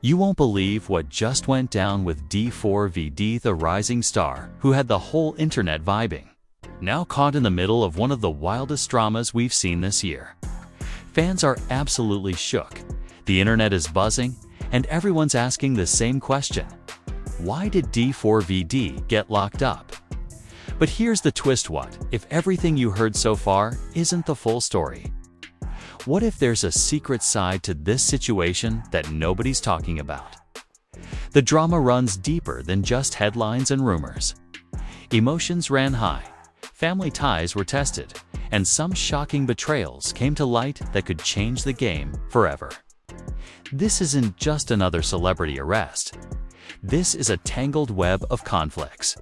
You won't believe what just went down with D4vd, the rising star who had the whole internet vibing. Now caught in the middle of one of the wildest dramas we've seen this year. Fans are absolutely shook, the internet is buzzing, and everyone's asking the same question. Why did D4vd get locked up? But here's the twist: what if everything you heard so far isn't the full story? What if there's a secret side to this situation that nobody's talking about? The drama runs deeper than just headlines and rumors. Emotions ran high, family ties were tested, and some shocking betrayals came to light that could change the game forever. This isn't just another celebrity arrest. This is a tangled web of conflicts,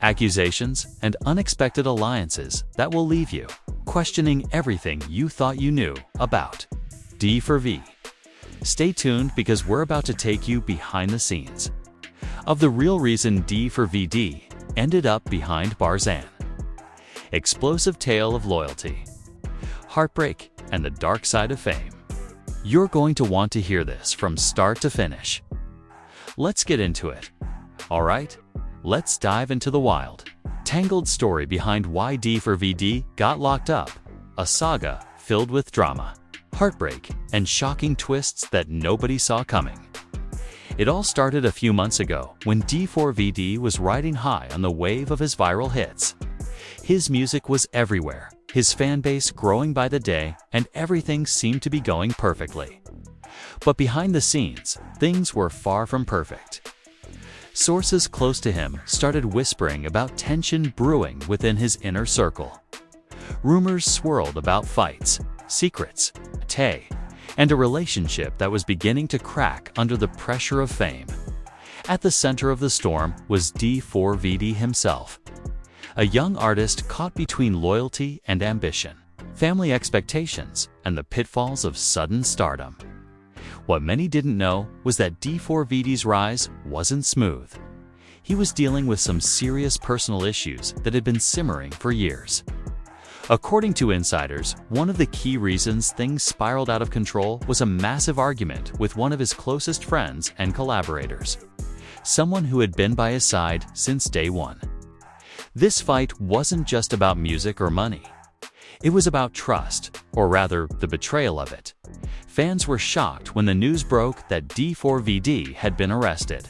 accusations, and unexpected alliances that will leave you questioning everything you thought you knew about D4v. Stay tuned, because we're about to take you behind the scenes of the real reason D4vd ended up behind bars. An explosive tale of loyalty, heartbreak, and the dark side of fame. You're going to want to hear this from start to finish. Let's get into it. Alright, let's dive into the wild, tangled story behind why D4vd got locked up, a saga filled with drama, heartbreak, and shocking twists that nobody saw coming. It all started a few months ago when D4vd was riding high on the wave of his viral hits. His music was everywhere, his fan base growing by the day, and everything seemed to be going perfectly. But behind the scenes, things were far from perfect. Sources close to him started whispering about tension brewing within his inner circle. Rumors swirled about fights, secrets, and a relationship that was beginning to crack under the pressure of fame. At the center of the storm was D4vd himself, a young artist caught between loyalty and ambition, family expectations, and the pitfalls of sudden stardom. What many didn't know was that D4vd's rise wasn't smooth. He was dealing with some serious personal issues that had been simmering for years. According to insiders, one of the key reasons things spiraled out of control was a massive argument with one of his closest friends and collaborators, someone who had been by his side since day one. This fight wasn't just about music or money. It was about trust, or rather, the betrayal of it. Fans were shocked when the news broke that D4vd had been arrested.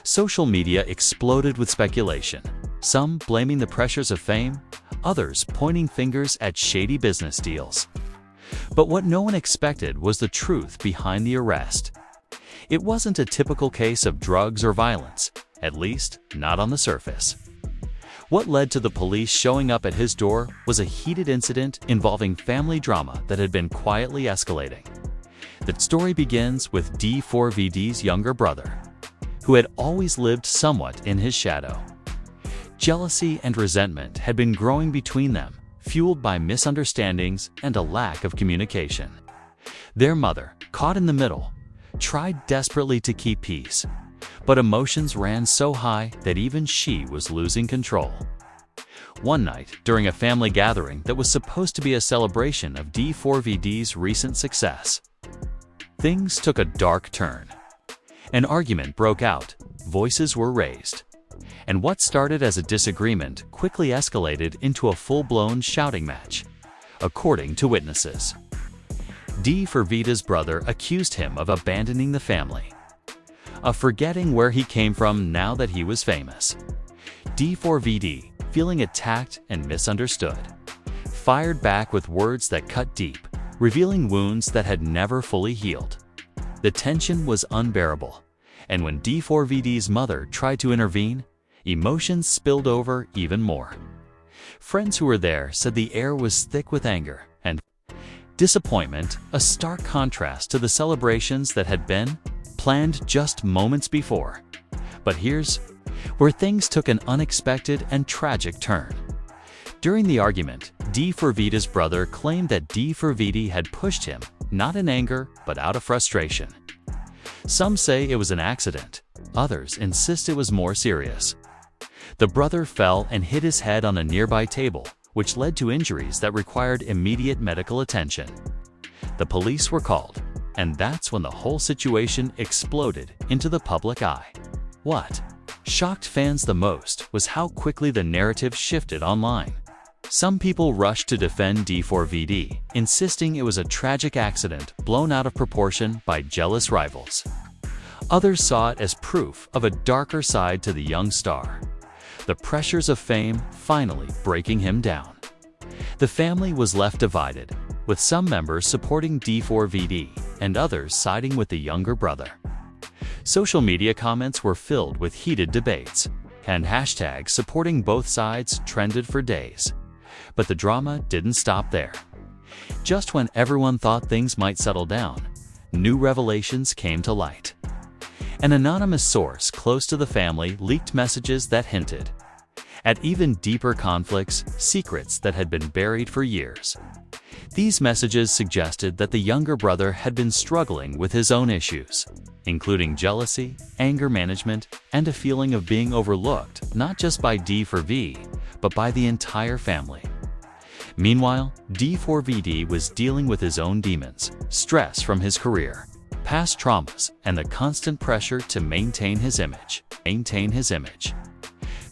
Social media exploded with speculation, some blaming the pressures of fame, others pointing fingers at shady business deals. But what no one expected was the truth behind the arrest. It wasn't a typical case of drugs or violence, at least not on the surface. What led to the police showing up at his door was a heated incident involving family drama that had been quietly escalating. The story begins with D4vd's younger brother, who had always lived somewhat in his shadow. Jealousy and resentment had been growing between them, fueled by misunderstandings and a lack of communication. Their mother, caught in the middle, tried desperately to keep peace, but emotions ran so high that even she was losing control. One night, during a family gathering that was supposed to be a celebration of D4vd's recent success, things took a dark turn. An argument broke out, voices were raised, and what started as a disagreement quickly escalated into a full-blown shouting match, according to witnesses. D4vd's brother accused him of abandoning the family, of forgetting where he came from now that he was famous. D4vd, feeling attacked and misunderstood, fired back with words that cut deep, revealing wounds that had never fully healed. The tension was unbearable, and when D4vd's mother tried to intervene, emotions spilled over even more. Friends who were there said the air was thick with anger and disappointment, a stark contrast to the celebrations that had been planned just moments before. But here's where things took an unexpected and tragic turn. During the argument, D4vd's brother claimed that D4vd had pushed him, not in anger, but out of frustration. Some say it was an accident, others insist it was more serious. The brother fell and hit his head on a nearby table, which led to injuries that required immediate medical attention. The police were called, And that's when the whole situation exploded into the public eye. What shocked fans the most was how quickly the narrative shifted online. Some people rushed to defend D4vd, insisting it was a tragic accident blown out of proportion by jealous rivals. Others saw it as proof of a darker side to the young star, the pressures of fame finally breaking him down. The family was left divided, with some members supporting D4vd and others siding with the younger brother. Social media comments were filled with heated debates, and hashtags supporting both sides trended for days. But the drama didn't stop there. Just when everyone thought things might settle down, new revelations came to light. An anonymous source close to the family leaked messages that hinted at even deeper conflicts, secrets that had been buried for years. These messages suggested that the younger brother had been struggling with his own issues, including jealousy, anger management, and a feeling of being overlooked not just by D4v, but by the entire family. Meanwhile, D4vd was dealing with his own demons, stress from his career, past traumas, and the constant pressure to maintain his image.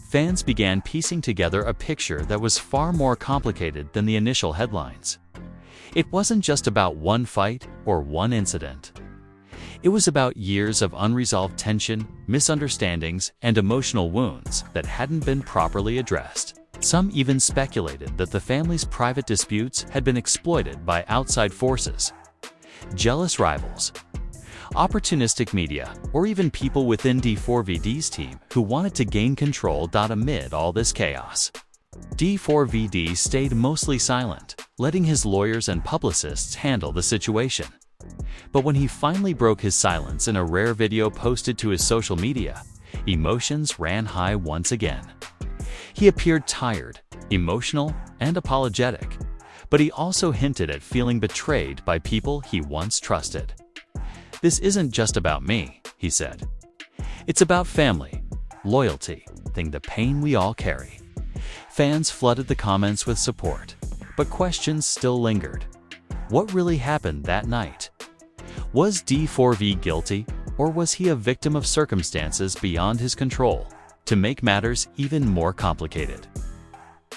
Fans began piecing together a picture that was far more complicated than the initial headlines. It wasn't just about one fight or one incident. It was about years of unresolved tension, misunderstandings, and emotional wounds that hadn't been properly addressed. Some even speculated that the family's private disputes had been exploited by outside forces, jealous rivals, opportunistic media, or even people within D4vd's team who wanted to gain control. Amid all this chaos, D4vd stayed mostly silent, letting his lawyers and publicists handle the situation. But when he finally broke his silence in a rare video posted to his social media, emotions ran high once again. He appeared tired, emotional, and apologetic, but he also hinted at feeling betrayed by people he once trusted. "This isn't just about me," he said. "It's about family, loyalty, the pain we all carry." Fans flooded the comments with support, but questions still lingered. What really happened that night? Was D4v guilty, or was he a victim of circumstances beyond his control, to make matters even more complicated?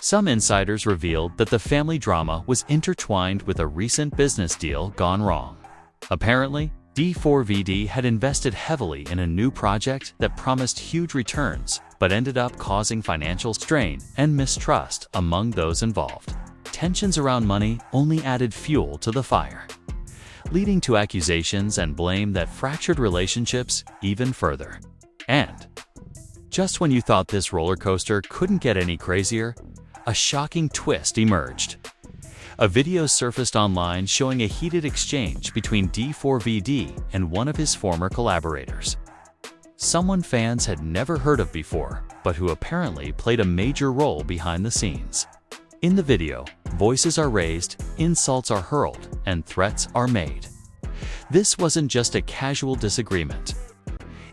Some insiders revealed that the family drama was intertwined with a recent business deal gone wrong. Apparently, D4vd had invested heavily in a new project that promised huge returns, but ended up causing financial strain and mistrust among those involved. Tensions around money only added fuel to the fire, leading to accusations and blame that fractured relationships even further. And just when you thought this roller coaster couldn't get any crazier, a shocking twist emerged. A video surfaced online showing a heated exchange between D4vd and one of his former collaborators, someone fans had never heard of before, but who apparently played a major role behind the scenes. In the video, voices are raised, insults are hurled, and threats are made. This wasn't just a casual disagreement.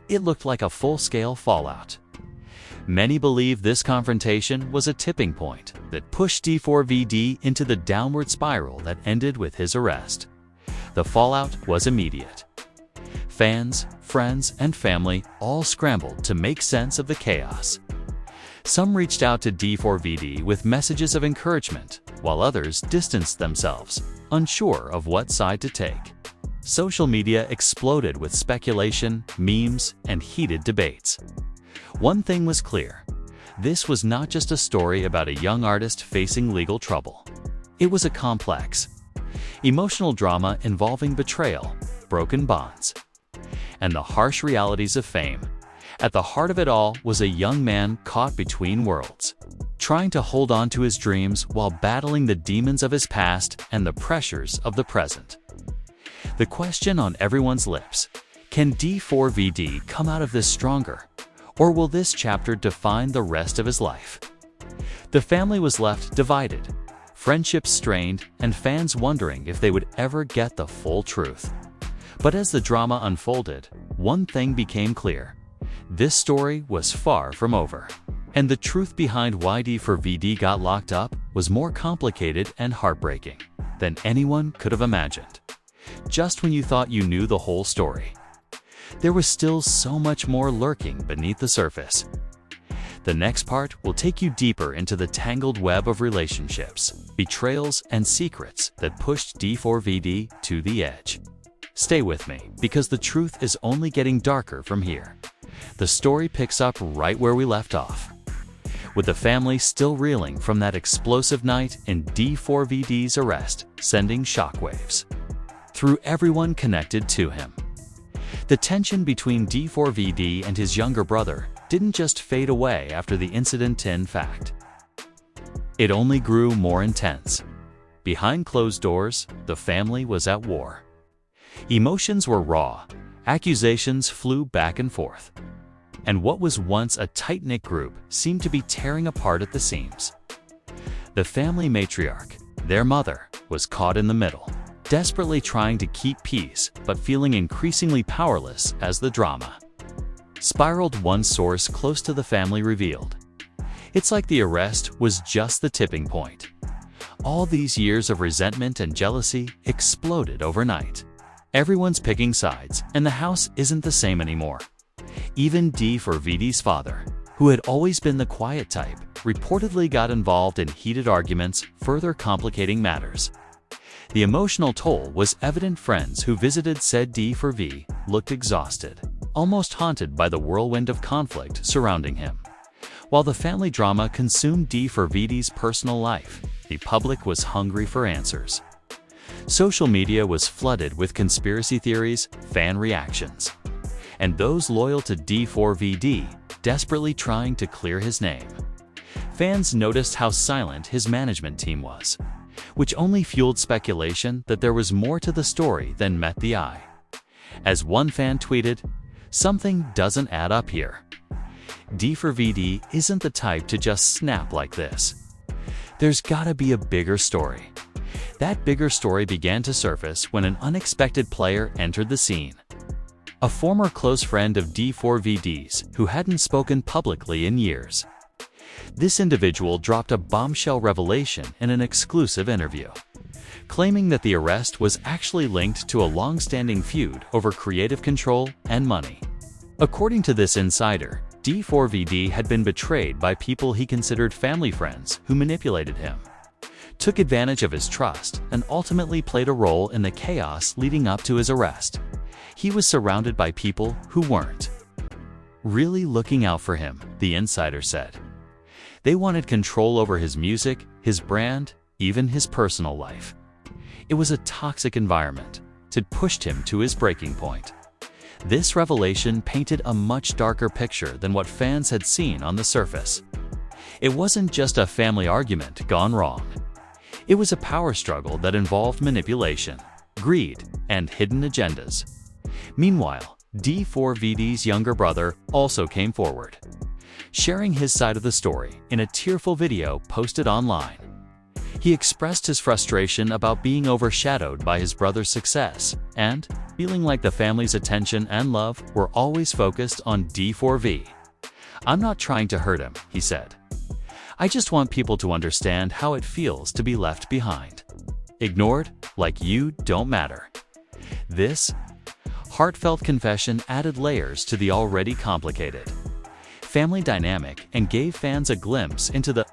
It looked like a full-scale fallout. Many believe this confrontation was a tipping point that pushed D4vd into the downward spiral that ended with his arrest. The fallout was immediate. Fans, friends, and family all scrambled to make sense of the chaos. Some reached out to D4vd with messages of encouragement, while others distanced themselves, unsure of what side to take. Social media exploded with speculation, memes, and heated debates. One thing was clear: this was not just a story about a young artist facing legal trouble. It was a complex, emotional drama involving betrayal, broken bonds, and the harsh realities of fame. At the heart of it all was a young man caught between worlds, trying to hold on to his dreams while battling the demons of his past and the pressures of the present. The question on everyone's lips: can D4vd come out of this stronger? Or will this chapter define the rest of his life? The family was left divided, friendships strained, and fans wondering if they would ever get the full truth. But as the drama unfolded, one thing became clear: this story was far from over. And the truth behind why D4vd got locked up was more complicated and heartbreaking than anyone could have imagined. just when you thought you knew the whole story. There was still so much more lurking beneath the surface. The next part will take you deeper into the tangled web of relationships, betrayals, and secrets that pushed D4vd to the edge. Stay with me, because the truth is only getting darker from here. The story picks up right where we left off, with the family still reeling from that explosive night in D4vd's arrest, sending shockwaves through everyone connected to him. The tension between D4vd and his younger brother didn't just fade away after the incident. In fact, it only grew more intense. Behind closed doors, the family was at war. Emotions were raw, accusations flew back and forth, and what was once a tight-knit group seemed to be tearing apart at the seams. The family matriarch, their mother, was caught in the middle, desperately trying to keep peace but feeling increasingly powerless as the drama spiraled. One source close to the family revealed, "It's like the arrest was just the tipping point. All these years of resentment and jealousy exploded overnight. Everyone's picking sides, and the house isn't the same anymore." Even D4vd's father, who had always been the quiet type, reportedly got involved in heated arguments, further complicating matters. The emotional toll was evident. Friends who visited said D4v looked exhausted, almost haunted by the whirlwind of conflict surrounding him. While the family drama consumed D4vd's personal life, the public was hungry for answers. Social media was flooded with conspiracy theories, fan reactions, and those loyal to D4vd desperately trying to clear his name. Fans noticed how silent his management team was, which only fueled speculation that there was more to the story than met the eye. As one fan tweeted, "Something doesn't add up here. D4vd isn't the type to just snap like this. There's gotta be a bigger story." That bigger story began to surface when an unexpected player entered the scene. A former close friend of D4vd's who hadn't spoken publicly in years. This individual dropped a bombshell revelation in an exclusive interview, claiming that the arrest was actually linked to a long-standing feud over creative control and money. According to this insider, D4vd had been betrayed by people he considered family friends who manipulated him, took advantage of his trust, and ultimately played a role in the chaos leading up to his arrest. He was surrounded by people who weren't really looking out for him, the insider said. They wanted control over his music, his brand, even his personal life. It was a toxic environment that pushed him to his breaking point. This revelation painted a much darker picture than what fans had seen on the surface. It wasn't just a family argument gone wrong. It was a power struggle that involved manipulation, greed, and hidden agendas. Meanwhile, D4vd's younger brother also came forward, sharing his side of the story in a tearful video posted online. He expressed his frustration about being overshadowed by his brother's success and feeling like the family's attention and love were always focused on D4v. "I'm not trying to hurt him," he said. "I just want people to understand how it feels to be left behind, ignored, like you don't matter." This heartfelt confession added layers to the already complicated family dynamic and gave fans a glimpse into the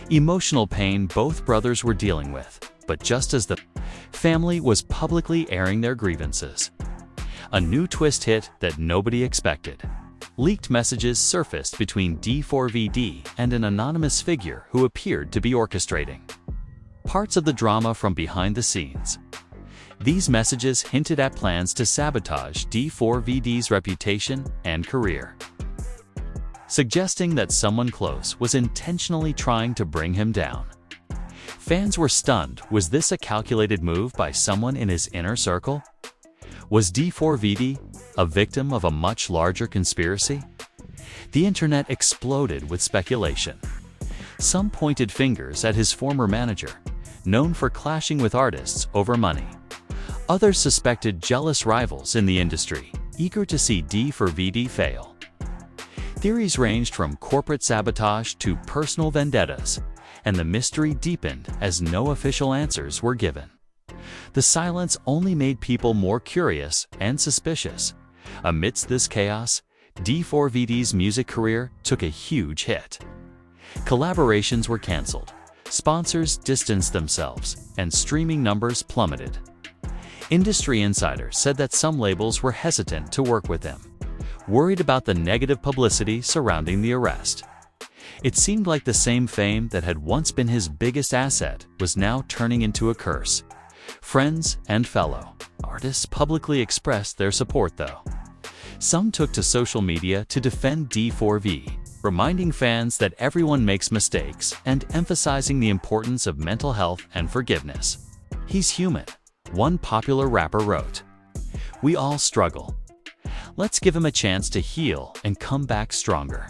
emotional pain both brothers were dealing with. But just as the family was publicly airing their grievances, a new twist hit that nobody expected. Leaked messages surfaced between D4vd and an anonymous figure who appeared to be orchestrating parts of the drama from behind the scenes. These messages hinted at plans to sabotage D4vd's reputation and career, suggesting that someone close was intentionally trying to bring him down. Fans were stunned. Was this a calculated move by someone in his inner circle? Was D4vd a victim of a much larger conspiracy? The internet exploded with speculation. Some pointed fingers at his former manager, known for clashing with artists over money. Others suspected jealous rivals in the industry, eager to see D4vd fail. Theories ranged from corporate sabotage to personal vendettas, and the mystery deepened as no official answers were given. The silence only made people more curious and suspicious. Amidst this chaos, D4vd's music career took a huge hit. Collaborations were canceled, sponsors distanced themselves, and streaming numbers plummeted. Industry insiders said that some labels were hesitant to work with him, worried about the negative publicity surrounding the arrest. It seemed like the same fame that had once been his biggest asset was now turning into a curse. Friends and fellow artists publicly expressed their support, though. Some took to social media to defend D4v, reminding fans that everyone makes mistakes and emphasizing the importance of mental health and forgiveness. "He's human," one popular rapper wrote. "We all struggle. Let's give him a chance to heal and come back stronger."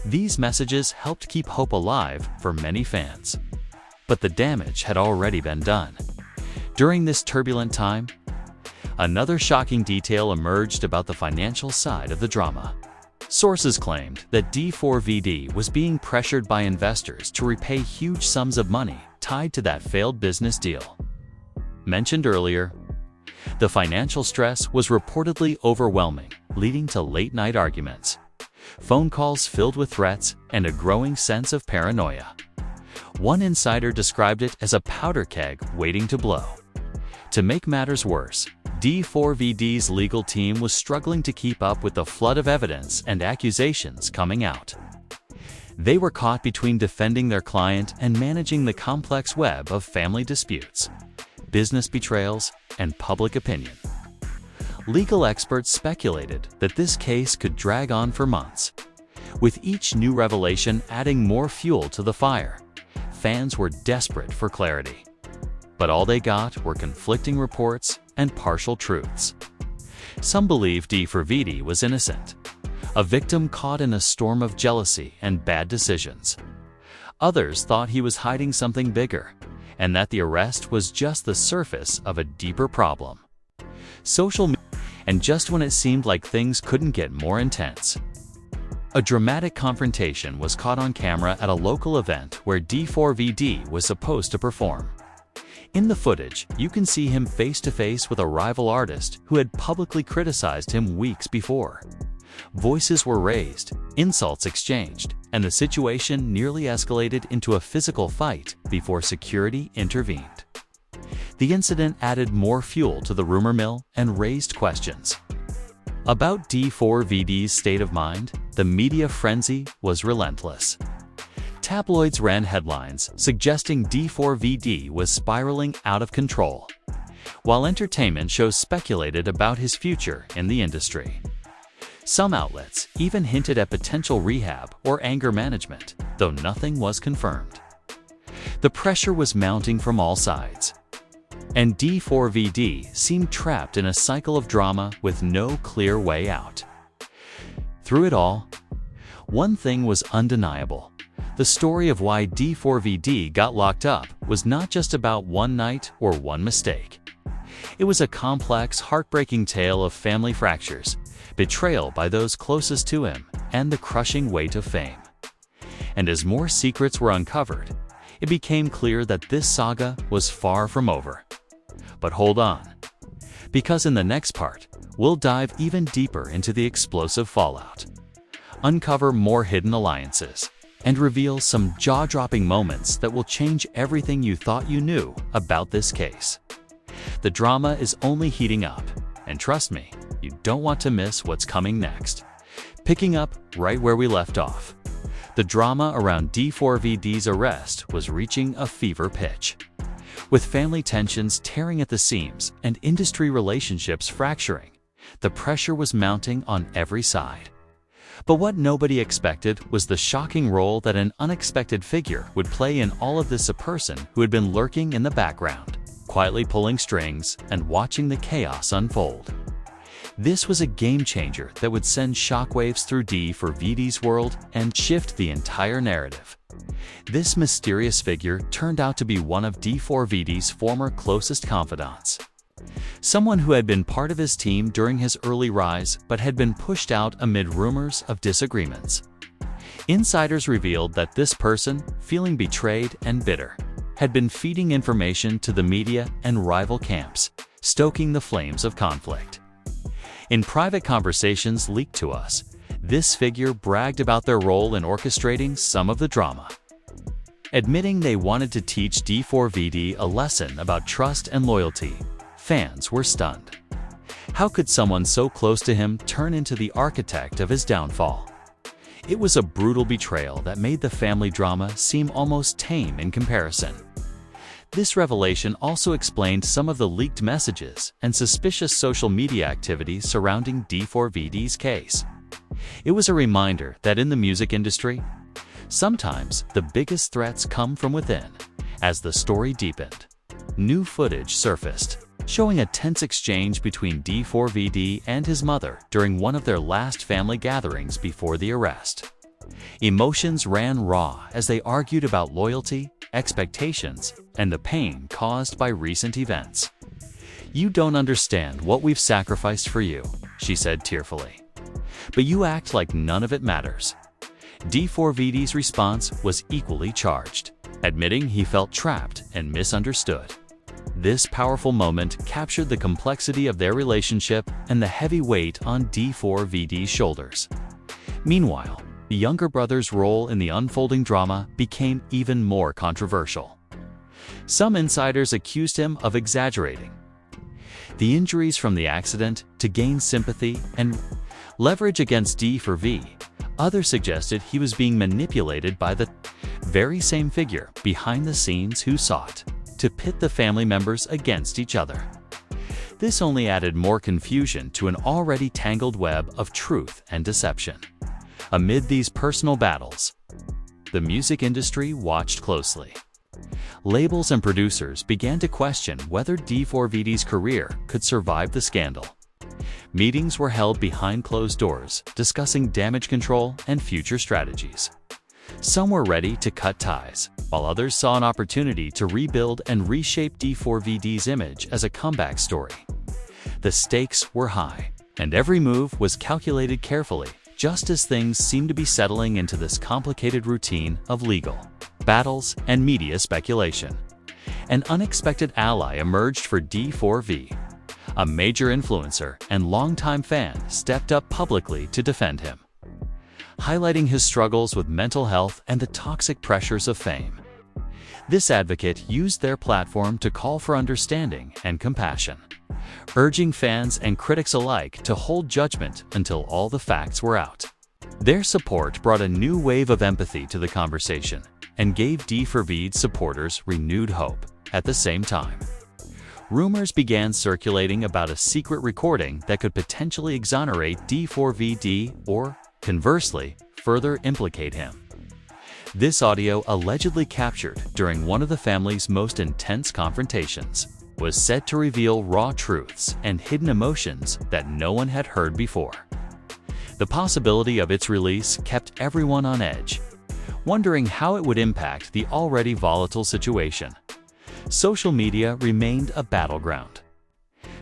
These messages helped keep hope alive for many fans. But the damage had already been done. During this turbulent time, another shocking detail emerged about the financial side of the drama. Sources claimed that D4vd was being pressured by investors to repay huge sums of money tied to that failed business deal. Mentioned earlier, the financial stress was reportedly overwhelming, leading to late-night arguments, phone calls filled with threats, and a growing sense of paranoia. One insider described it as a powder keg waiting to blow. To make matters worse, D4vd's legal team was struggling to keep up with the flood of evidence and accusations coming out. They were caught between defending their client and managing the complex web of family disputes, business betrayals, and public opinion. Legal experts speculated that this case could drag on for months. With each new revelation adding more fuel to the fire, fans were desperate for clarity. But all they got were conflicting reports and partial truths. Some believed D4vd was innocent, a victim caught in a storm of jealousy and bad decisions. Others thought he was hiding something bigger, and that the arrest was just the surface of a deeper problem. And just when it seemed like things couldn't get more intense, a dramatic confrontation was caught on camera at a local event where D4vd was supposed to perform. In the footage, you can see him face-to-face with a rival artist who had publicly criticized him weeks before. Voices were raised, insults exchanged, and the situation nearly escalated into a physical fight before security intervened. The incident added more fuel to the rumor mill and raised questions. About D4vd's state of mind, the media frenzy was relentless. Tabloids ran headlines suggesting D4vd was spiraling out of control, while entertainment shows speculated about his future in the industry. Some outlets even hinted at potential rehab or anger management, though nothing was confirmed. The pressure was mounting from all sides, and D4vd seemed trapped in a cycle of drama with no clear way out. Through it all, one thing was undeniable. The story of why D4vd got locked up was not just about one night or one mistake. It was a complex, heartbreaking tale of family fractures, betrayal by those closest to him, and the crushing weight of fame. And as more secrets were uncovered, it became clear that this saga was far from over. But hold on, because in the next part, we'll dive even deeper into the explosive fallout, uncover more hidden alliances, and reveal some jaw-dropping moments that will change everything you thought you knew about this case. The drama is only heating up, and trust me, you don't want to miss what's coming next. Picking up right where we left off, the drama around D4vd's arrest was reaching a fever pitch. With family tensions tearing at the seams and industry relationships fracturing, the pressure was mounting on every side. But what nobody expected was the shocking role that an unexpected figure would play in all of this, a person who had been lurking in the background, quietly pulling strings and watching the chaos unfold. This was a game-changer that would send shockwaves through D4vd's world and shift the entire narrative. This mysterious figure turned out to be one of D4vd's former closest confidants. Someone who had been part of his team during his early rise but had been pushed out amid rumors of disagreements. Insiders revealed that this person, feeling betrayed and bitter, had been feeding information to the media and rival camps, stoking the flames of conflict. In private conversations leaked to us, this figure bragged about their role in orchestrating some of the drama. Admitting they wanted to teach D4vd a lesson about trust and loyalty, fans were stunned. How could someone so close to him turn into the architect of his downfall? It was a brutal betrayal that made the family drama seem almost tame in comparison. This revelation also explained some of the leaked messages and suspicious social media activity surrounding D4vd's case. It was a reminder that in the music industry, sometimes the biggest threats come from within. As the story deepened, new footage surfaced, showing a tense exchange between D4vd and his mother during one of their last family gatherings before the arrest. Emotions ran raw as they argued about loyalty, expectations, and the pain caused by recent events. "You don't understand what we've sacrificed for you," she said tearfully. "But you act like none of it matters." D4vd's response was equally charged, admitting he felt trapped and misunderstood. This powerful moment captured the complexity of their relationship and the heavy weight on D4vd's shoulders. Meanwhile, the younger brother's role in the unfolding drama became even more controversial. Some insiders accused him of exaggerating the injuries from the accident to gain sympathy and leverage against D4v. Others suggested he was being manipulated by the very same figure behind the scenes who sought to pit the family members against each other. This only added more confusion to an already tangled web of truth and deception. Amid these personal battles, the music industry watched closely. Labels and producers began to question whether D4vd's career could survive the scandal. Meetings were held behind closed doors, discussing damage control and future strategies. Some were ready to cut ties, while others saw an opportunity to rebuild and reshape D4vd's image as a comeback story. The stakes were high, and every move was calculated carefully, just as things seemed to be settling into this complicated routine of legal battles and media speculation. An unexpected ally emerged for D4v. A major influencer and longtime fan stepped up publicly to defend him, highlighting his struggles with mental health and the toxic pressures of fame. This advocate used their platform to call for understanding and compassion, urging fans and critics alike to hold judgment until all the facts were out. Their support brought a new wave of empathy to the conversation and gave D4vd supporters renewed hope. At the same time, rumors began circulating about a secret recording that could potentially exonerate D4vd or, conversely, further implicate him. This audio, allegedly captured during one of the family's most intense confrontations, was said to reveal raw truths and hidden emotions that no one had heard before. The possibility of its release kept everyone on edge, wondering how it would impact the already volatile situation. Social media remained a battleground.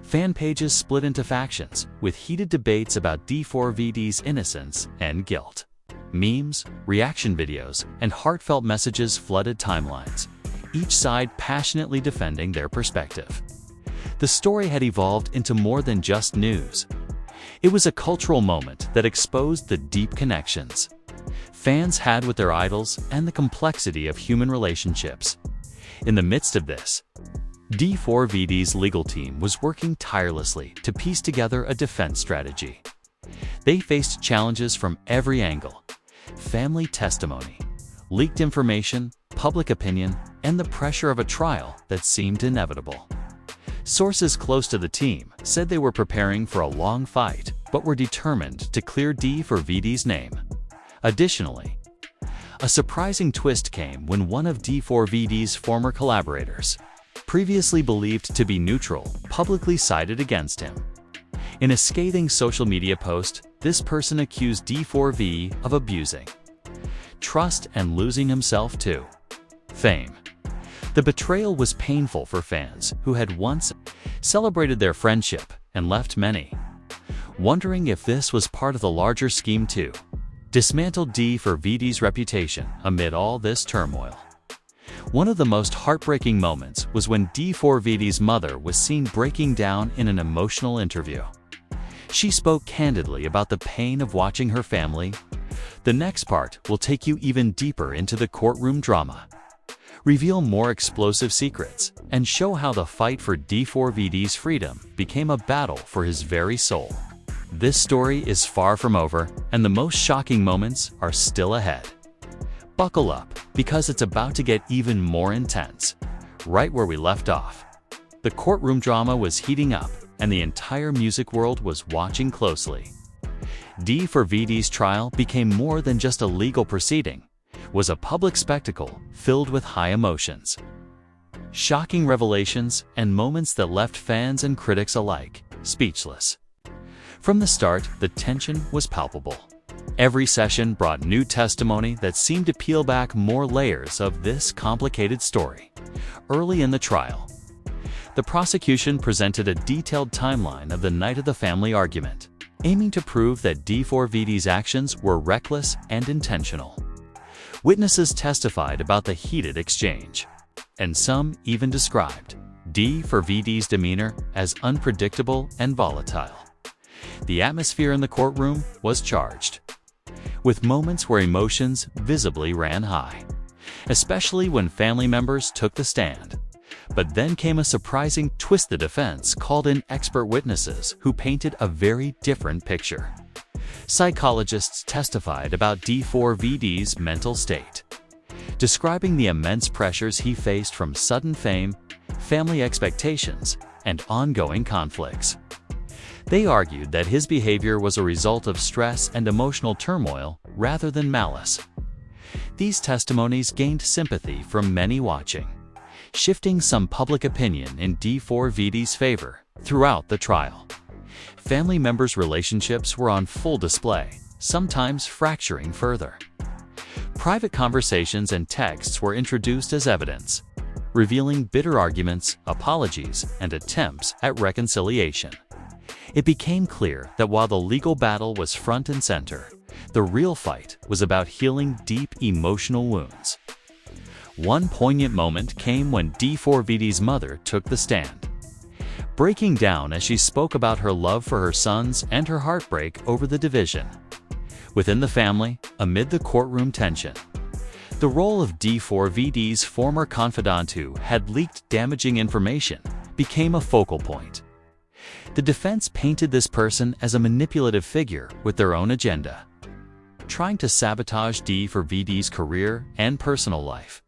Fan pages split into factions, with heated debates about D4vd's innocence and guilt. Memes, reaction videos, and heartfelt messages flooded timelines, each side passionately defending their perspective. The story had evolved into more than just news. It was a cultural moment that exposed the deep connections fans had with their idols and the complexity of human relationships. In the midst of this, D4vd's legal team was working tirelessly to piece together a defense strategy. They faced challenges from every angle: family testimony, leaked information, public opinion, and the pressure of a trial that seemed inevitable. Sources close to the team said they were preparing for a long fight, but were determined to clear D4vd's name. Additionally, a surprising twist came when one of D4vd's former collaborators, previously believed to be neutral, publicly sided against him. In a scathing social media post, this person accused D4v of abusing trust and losing himself to fame. The betrayal was painful for fans who had once celebrated their friendship and left many wondering if this was part of the larger scheme to dismantle D4vd's reputation amid all this turmoil. One of the most heartbreaking moments was when D4vd's mother was seen breaking down in an emotional interview. She spoke candidly about the pain of watching her family. The next part will take you even deeper into the courtroom drama, reveal more explosive secrets, and show how the fight for D4vd's freedom became a battle for his very soul. This story is far from over, and the most shocking moments are still ahead. Buckle up, because it's about to get even more intense. Right where we left off, the courtroom drama was heating up, and the entire music world was watching closely. D4vd's trial became more than just a legal proceeding. It was a public spectacle filled with high emotions, shocking revelations, and moments that left fans and critics alike speechless. From the start, the tension was palpable. Every session brought new testimony that seemed to peel back more layers of this complicated story. Early in the trial, the prosecution presented a detailed timeline of the night of the family argument, aiming to prove that D4vd's actions were reckless and intentional. Witnesses testified about the heated exchange, and some even described D4vd's demeanor as unpredictable and volatile. The atmosphere in the courtroom was charged, with moments where emotions visibly ran high, especially when family members took the stand. But then came a surprising twist. The defense called in expert witnesses who painted a very different picture. Psychologists testified about D4vd's mental state, describing the immense pressures he faced from sudden fame, family expectations, and ongoing conflicts. They argued that his behavior was a result of stress and emotional turmoil rather than malice. These testimonies gained sympathy from many watching, shifting some public opinion in D4vd's favor throughout the trial. Family members' relationships were on full display, sometimes fracturing further. Private conversations and texts were introduced as evidence, revealing bitter arguments, apologies, and attempts at reconciliation. It became clear that while the legal battle was front and center, the real fight was about healing deep emotional wounds. One poignant moment came when D4vd's mother took the stand, breaking down as she spoke about her love for her sons and her heartbreak over the division within the family amid the courtroom tension. The role of D4vd's former confidant, who had leaked damaging information, became a focal point. The defense painted this person as a manipulative figure with their own agenda, trying to sabotage D4vd's career and personal life.